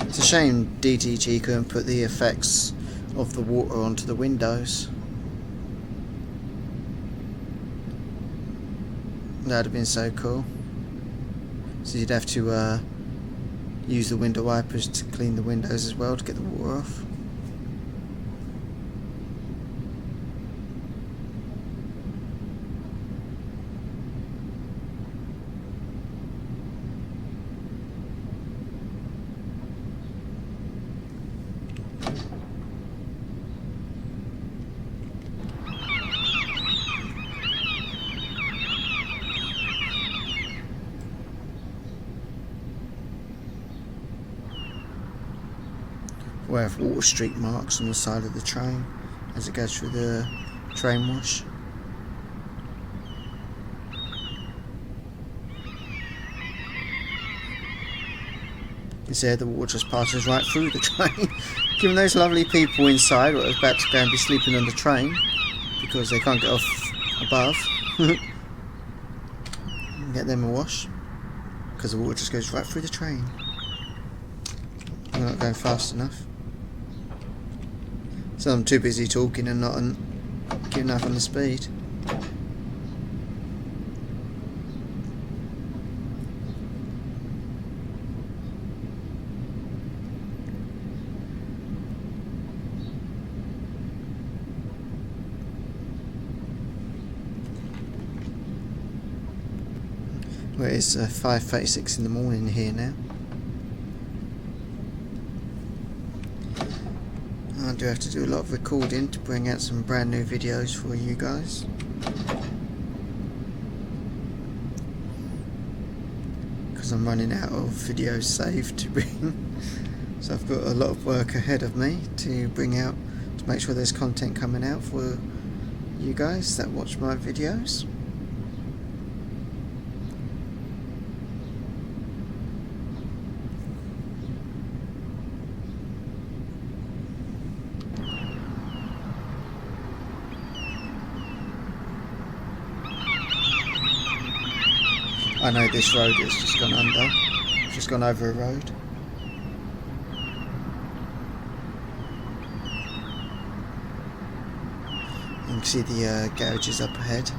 It's a shame DTG couldn't put the effects of the water onto the windows. That'd have been so cool. So you'd have to use the window wipers to clean the windows as well to get the water off. We have water streak marks on the side of the train as it goes through the train wash. You see the water just passes right through the train, giving those lovely people inside what are about to go and be sleeping on the train because they can't get off above and get them a wash, because the water just goes right through the train. We're not going fast enough. So I'm too busy talking and not giving enough on the speed. Well, it's 5:36 in the morning here now. I do have to do a lot of recording to bring out some brand new videos for you guys. Because I'm running out of videos saved to bring. So I've got a lot of work ahead of me to bring out, to make sure there's content coming out for you guys that watch my videos. I know this road has just gone under, just gone over a road. You can see the garages up ahead.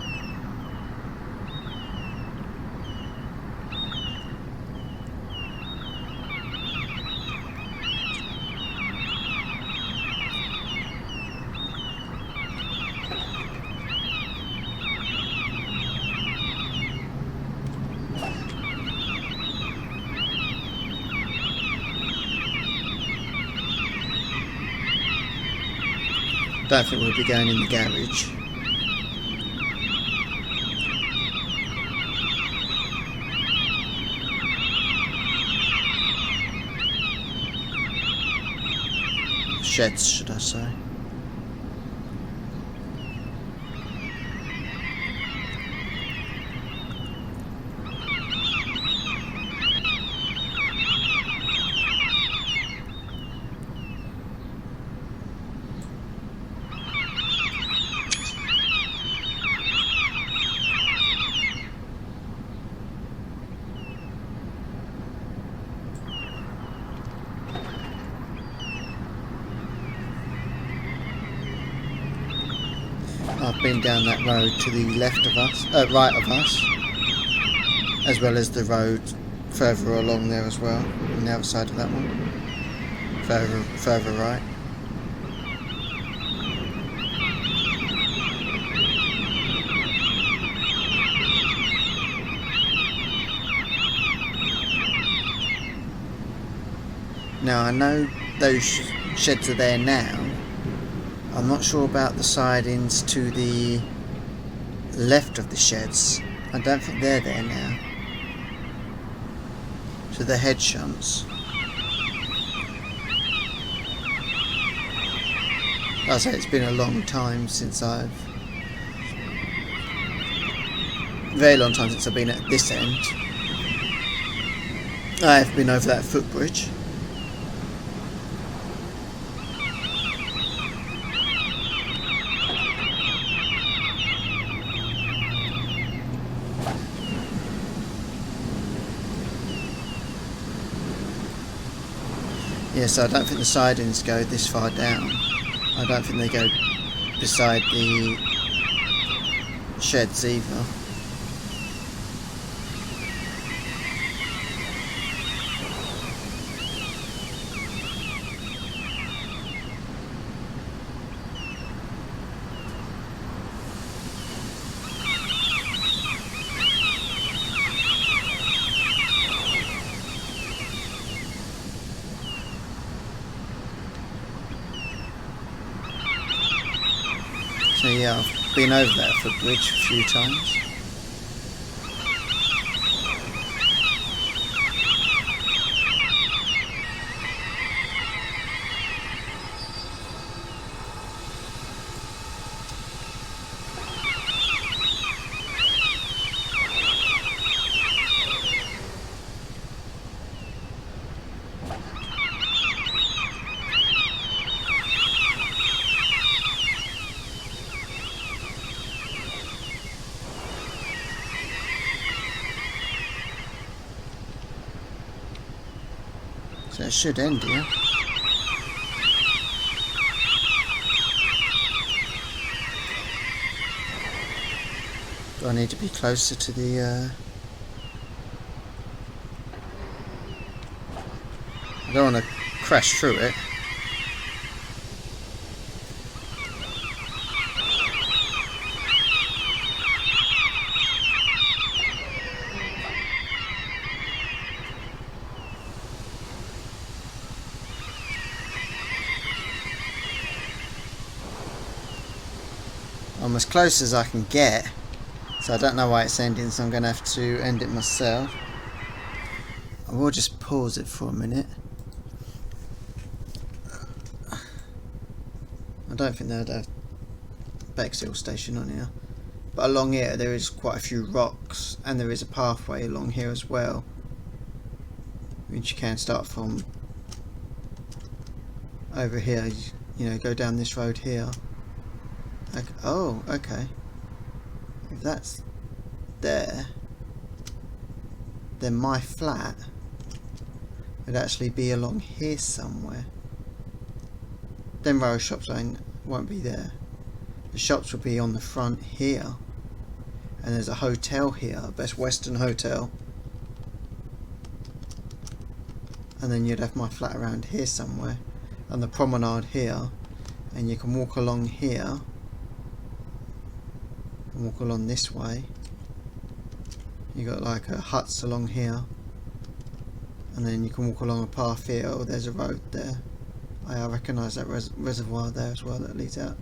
Don't think we'll be going in the garage. Sheds, should I say. I've been down that road to the left of us, right of us, as well as the road further along there as well, on the other side of that one, further right. Now I know those sheds are there now. I'm not sure about the sidings to the left of the sheds. I don't think they're there now. To the head shunts. Like I say, it's been a long time since very long time since I've been at this end. I have been over that footbridge. Yes, I don't think the sidings go this far down. I don't think they go beside the sheds either. So yeah, I've been over that footbridge a few times. So it should end here. Do I need to be closer to the I don't want to crash through it. I'm as close as I can get, so I don't know why it's ending, so I'm going to have to end it myself. I will just pause it for a minute. I don't think they'd have Bexhill station on here, but along here there is quite a few rocks, and there is a pathway along here as well, which you can start from over here. You know, go down this road here. Oh, okay. If that's there, then my flat would actually be along here somewhere. Then row of shops won't be there. The shops will be on the front here, and there's a hotel here, Best Western Hotel, and then you'd have my flat around here somewhere, and the promenade here, and you can walk along here and walk along this way. You got like a huts along here, and then you can walk along a path here. Oh, there's a road there. I recognise that reservoir there as well that leads out.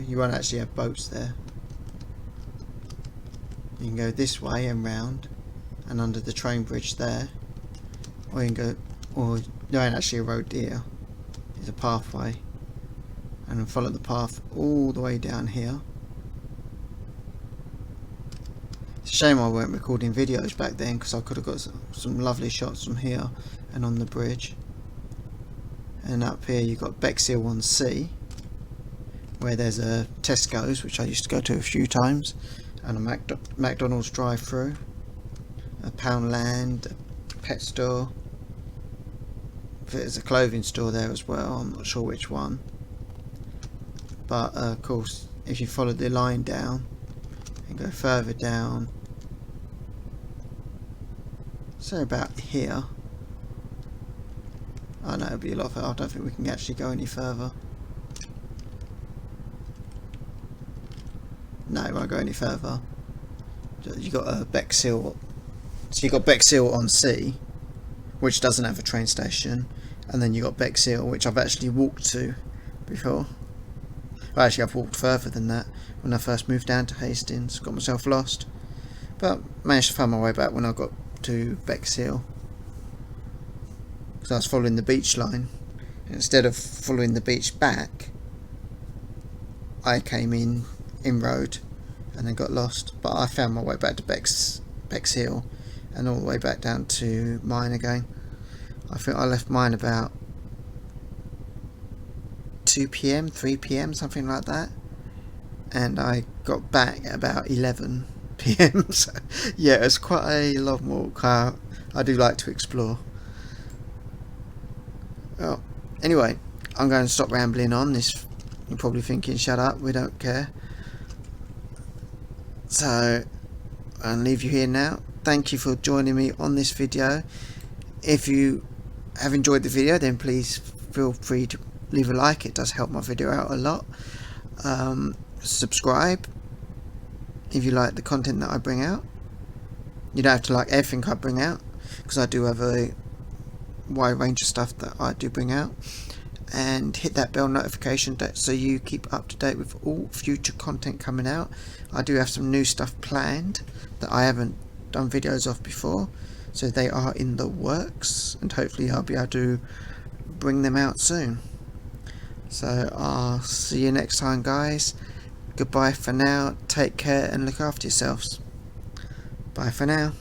You won't actually have boats there. You can go this way and round and under the train bridge there, or you can go, or there ain't actually a road here, it's a pathway, and then follow the path all the way down here. It's a shame I weren't recording videos back then, because I could have got some lovely shots from here and on the bridge. And up here you've got Bexhill-on-Sea, where there's a Tesco's, which I used to go to a few times, and a McDonald's drive-through, a Poundland, a pet store. There's a clothing store there as well, I'm not sure which one. But of course, if you follow the line down and go further down, so about here. Oh no, it'll be a lot further. I don't think we can actually go any further. No, it won't go any further. You got a Bexhill. So you got Bexhill-on-Sea, which doesn't have a train station, and then you got Bexhill, which I've actually walked to before. Well, actually, I've walked further than that when I first moved down to Hastings. Got myself lost, but managed to find my way back when I got to Bexhill, because I was following the beach line. Instead of following the beach back, I came in road and then got lost, but I found my way back to Bexhill and all the way back down to mine again. I think I left mine about 2 PM, 3 PM, something like that, and I got back at about 11 PM. So yeah, it's quite a long walk. I do like to explore. Well, anyway, I'm going to stop rambling on this. You're probably thinking, shut up, we don't care. So I'll leave you here now. Thank you for joining me on this video. If you have enjoyed the video, then please feel free to leave a like. It does help my video out a lot. Subscribe if you like the content that I bring out. You don't have to like everything I bring out, because I do have a wide range of stuff that I do bring out. And hit that bell notification so you keep up to date with all future content coming out. I do have some new stuff planned that I haven't done videos of before, so they are in the works, and hopefully I'll be able to bring them out soon. So I'll see you next time, guys. Goodbye for now, take care and look after yourselves. Bye for now.